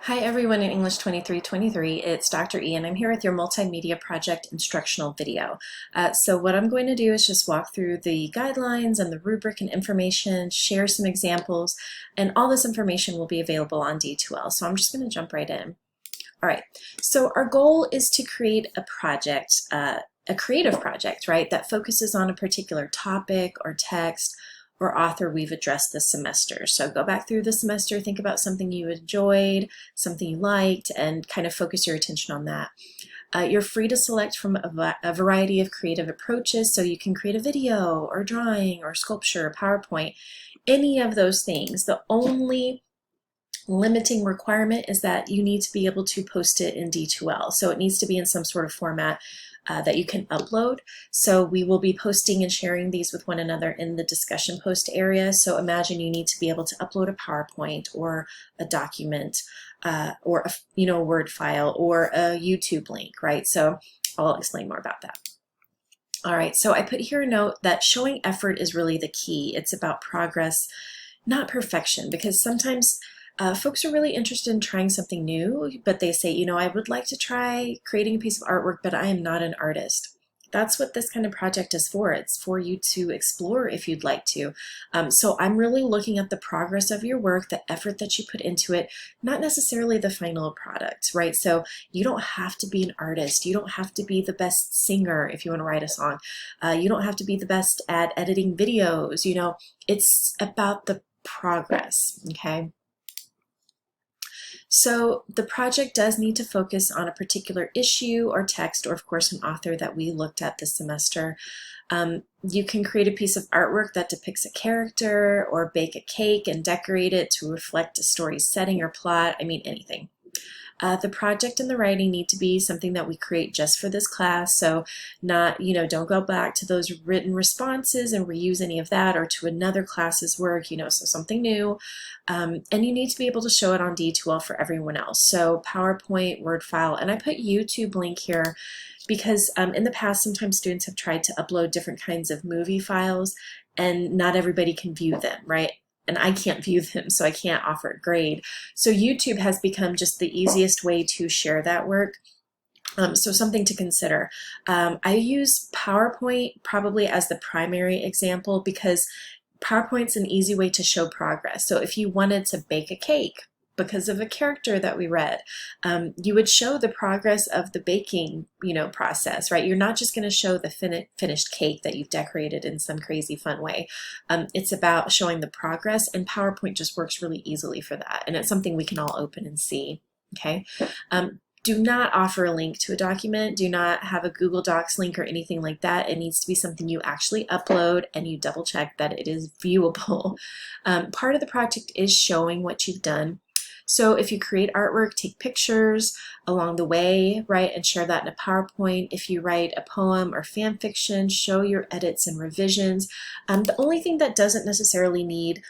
Hi everyone in English 2323, it's Dr. E and I'm here with your multimedia project instructional video. So what I'm going to do is just walk through the guidelines and the rubric and information, share some examples, and all this information will be available on D2L. So I'm just going to jump right in. All right, so our goal is to create a project, a creative project, right, that focuses on a particular topic or text or author we've addressed this semester. So go back through the semester, think about something you enjoyed, something you liked, and kind of focus your attention on that. You're free to select from a variety of creative approaches, so you can create a video or drawing or sculpture, PowerPoint, any of those things. The only limiting requirement is that you need to be able to post it in D2L. So it needs to be in some sort of format that you can upload. So we will be posting and sharing these with one another in the discussion post area. So imagine you need to be able to upload a PowerPoint or a document or a Word file or a YouTube link, right? So I'll explain more about that. All right, so I put here a note that showing effort is really the key. It's about progress, not perfection, because sometimes folks are really interested in trying something new, but they say, I would like to try creating a piece of artwork, but I am not an artist. That's what this kind of project is for. It's for you to explore if you'd like to. So I'm really looking at the progress of your work, the effort that you put into it, not necessarily the final product, right? So you don't have to be an artist. You don't have to be the best singer if you want to write a song. You don't have to be the best at editing videos. It's about the progress, okay? So the project does need to focus on a particular issue or text, or of course an author that we looked at this semester. You can create a piece of artwork that depicts a character, or bake a cake and decorate it to reflect a story's setting or plot. I mean, anything. The project and the writing need to be something that we create just for this class. So not, don't go back to those written responses and reuse any of that, or to another class's work, so something new. And you need to be able to show it on D2L for everyone else. So PowerPoint, Word file, and I put YouTube link here because in the past, sometimes students have tried to upload different kinds of movie files and not everybody can view them, right? And I can't view them, so I can't offer a grade. So YouTube has become just the easiest way to share that work. So something to consider. I use PowerPoint probably as the primary example because PowerPoint's an easy way to show progress. So if you wanted to bake a cake because of a character that we read, you would show the progress of the baking, process, right? You're not just going to show the finished cake that you've decorated in some crazy fun way. It's about showing the progress, and PowerPoint just works really easily for that. And it's something we can all open and see, okay? Do not offer a link to a document. Do not have a Google Docs link or anything like that. It needs to be something you actually upload and you double check that it is viewable. Part of the project is showing what you've done. So if you create artwork, take pictures along the way, right, and share that in a PowerPoint. If you write a poem or fan fiction, show your edits and revisions. The only thing that doesn't necessarily need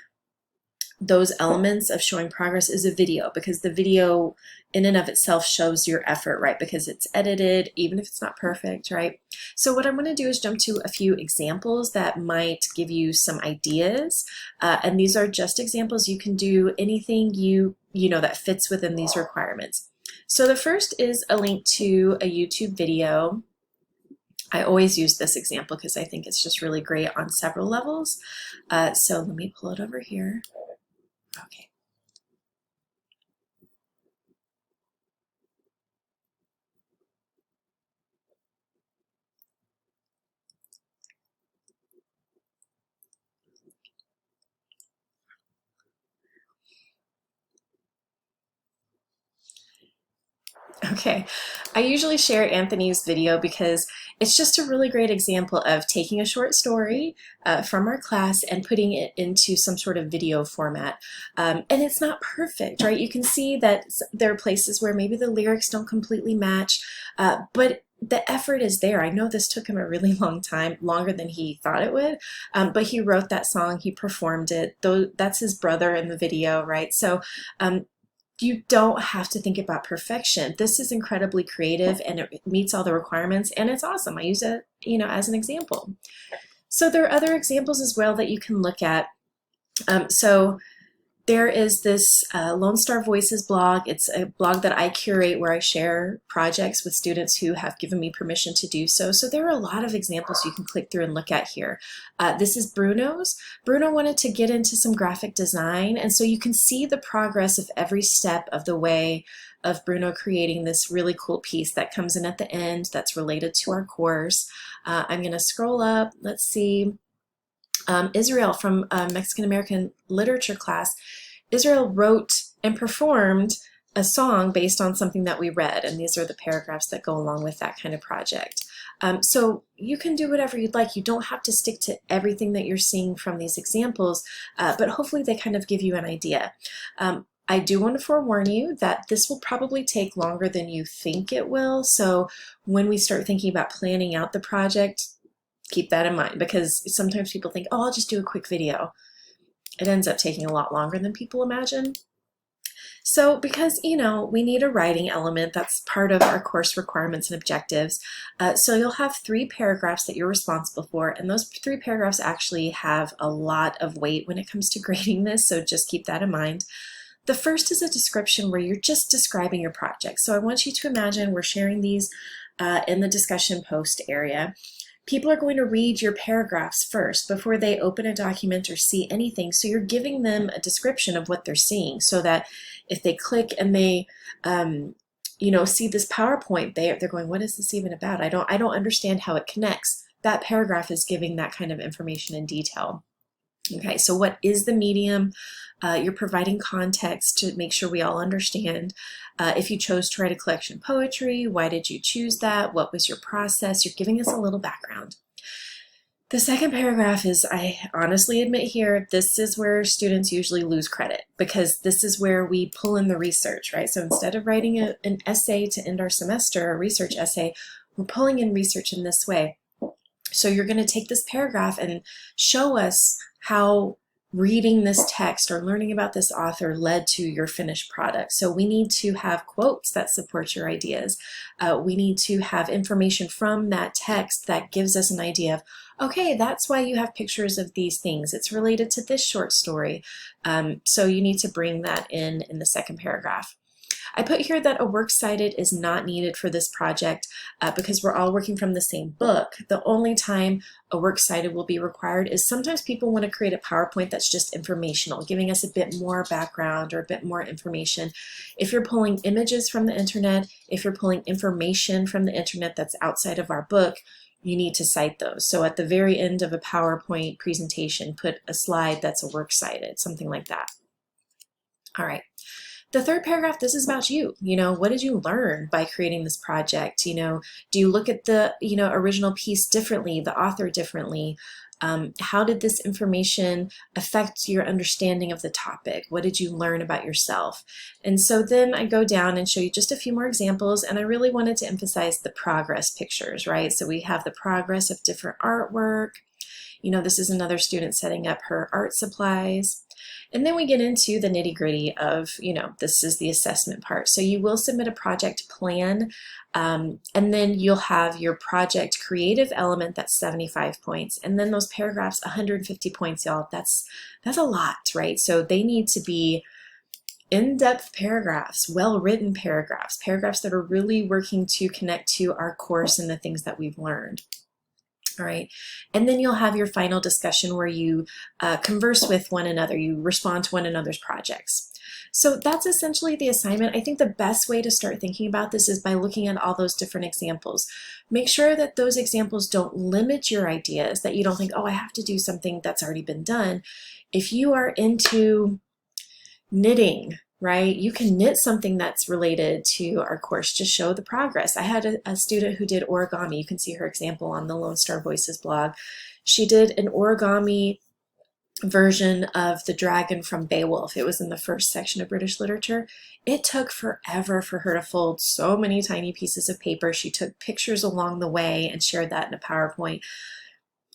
those elements of showing progress is a video, because the video in and of itself shows your effort, right? Because it's edited, even if it's not perfect, right? So what I'm going to do is jump to a few examples that might give you some ideas. And these are just examples. You can do anything you know that fits within these requirements. So the first is a link to a YouTube video. I always use this example because I think it's just really great on several levels. So let me pull it over here. Okay. Okay, I usually share Anthony's video because it's just a really great example of taking a short story from our class and putting it into some sort of video format. And it's not perfect, right? You can see that there are places where maybe the lyrics don't completely match, but the effort is there. I know this took him a really long time, longer than he thought it would, but he wrote that song, he performed it, though that's his brother in the video, right? So you don't have to think about perfection. This is incredibly creative and it meets all the requirements and it's awesome. I use it, as an example. So there are other examples as well that you can look at. So There is this Lone Star Voices blog. It's a blog that I curate where I share projects with students who have given me permission to do so. So there are a lot of examples you can click through and look at here. This is Bruno's. Bruno wanted to get into some graphic design, and so you can see the progress of every step of the way of Bruno creating this really cool piece that comes in at the end that's related to our course. I'm going to scroll up. Let's see. Israel from Mexican American literature class, Israel wrote and performed a song based on something that we read, and these are the paragraphs that go along with that kind of project. So you can do whatever you'd like. You don't have to stick to everything that you're seeing from these examples, but hopefully they kind of give you an idea. I do want to forewarn you that this will probably take longer than you think it will. So when we start thinking about planning out the project, keep that in mind, because sometimes people think, oh, I'll just do a quick video. It ends up taking a lot longer than people imagine. So because, you know, we need a writing element, that's part of our course requirements and objectives. So you'll have 3 paragraphs that you're responsible for, and those 3 paragraphs actually have a lot of weight when it comes to grading this, so just keep that in mind. The first is a description where you're just describing your project. So I want you to imagine we're sharing these in the discussion post area. People are going to read your paragraphs first before they open a document or see anything. So you're giving them a description of what they're seeing, so that if they click and they you know, see this PowerPoint, they're going, what is this even about? I don't understand how it connects. That paragraph is giving that kind of information in detail. Okay, so what is the medium? You're providing context to make sure we all understand. If you chose to write a collection of poetry, why did you choose that? What was your process? You're giving us a little background. The second paragraph is, I honestly admit here, this is where students usually lose credit, because this is where we pull in the research, right? So instead of writing an essay to end our semester, a research essay, we're pulling in research in this way. So you're going to take this paragraph and show us how reading this text or learning about this author led to your finished product. So we need to have quotes that support your ideas. We need to have information from that text that gives us an idea of, okay, that's why you have pictures of these things. It's related to this short story. So you need to bring that in the second paragraph. I put here that a works cited is not needed for this project because we're all working from the same book. The only time a works cited will be required is sometimes people want to create a PowerPoint that's just informational, giving us a bit more background or a bit more information. If you're pulling images from the internet, if you're pulling information from the internet that's outside of our book, you need to cite those. So at the very end of a PowerPoint presentation, put a slide that's a works cited, something like that. All right. The third paragraph, this is about you. You know, what did you learn by creating this project? You know, do you look at the, you know, original piece differently, the author differently? How did this information affect your understanding of the topic? What did you learn about yourself? And so then I go down and show you just a few more examples, and I really wanted to emphasize the progress pictures, right? So we have the progress of different artwork. You know, this is another student setting up her art supplies. And then we get into the nitty-gritty of, you know, this is the assessment part. So you will submit a project plan, and then you'll have your project creative element, that's 75 points. And then those paragraphs, 150 points, y'all. That's a lot, right? So they need to be in-depth paragraphs, well-written paragraphs, paragraphs that are really working to connect to our course and the things that we've learned. All right, and then you'll have your final discussion where you converse with one another, you respond to one another's projects. So that's essentially the assignment. I think the best way to start thinking about this is by looking at all those different examples. Make sure that those examples don't limit your ideas, that you don't think, oh, I have to do something that's already been done. If you are into knitting, right? You can knit something that's related to our course to show the progress. I had a student who did origami. You can see her example on the Lone Star Voices blog. She did an origami version of the dragon from Beowulf. It was in the first section of British literature. It took forever for her to fold so many tiny pieces of paper. She took pictures along the way and shared that in a PowerPoint.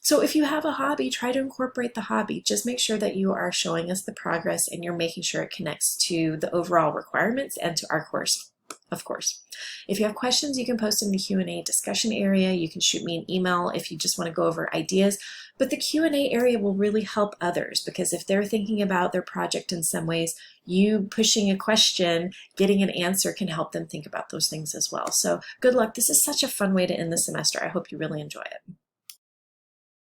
So if you have a hobby, try to incorporate the hobby. Just make sure that you are showing us the progress and you're making sure it connects to the overall requirements and to our course. of course. If you have questions, you can post in the Q&A discussion area. You can shoot me an email if you just want to go over ideas. But the Q&A area will really help others, because if they're thinking about their project in some ways, you pushing a question, getting an answer can help them think about those things as well. So good luck. This is such a fun way to end the semester. I hope you really enjoy it.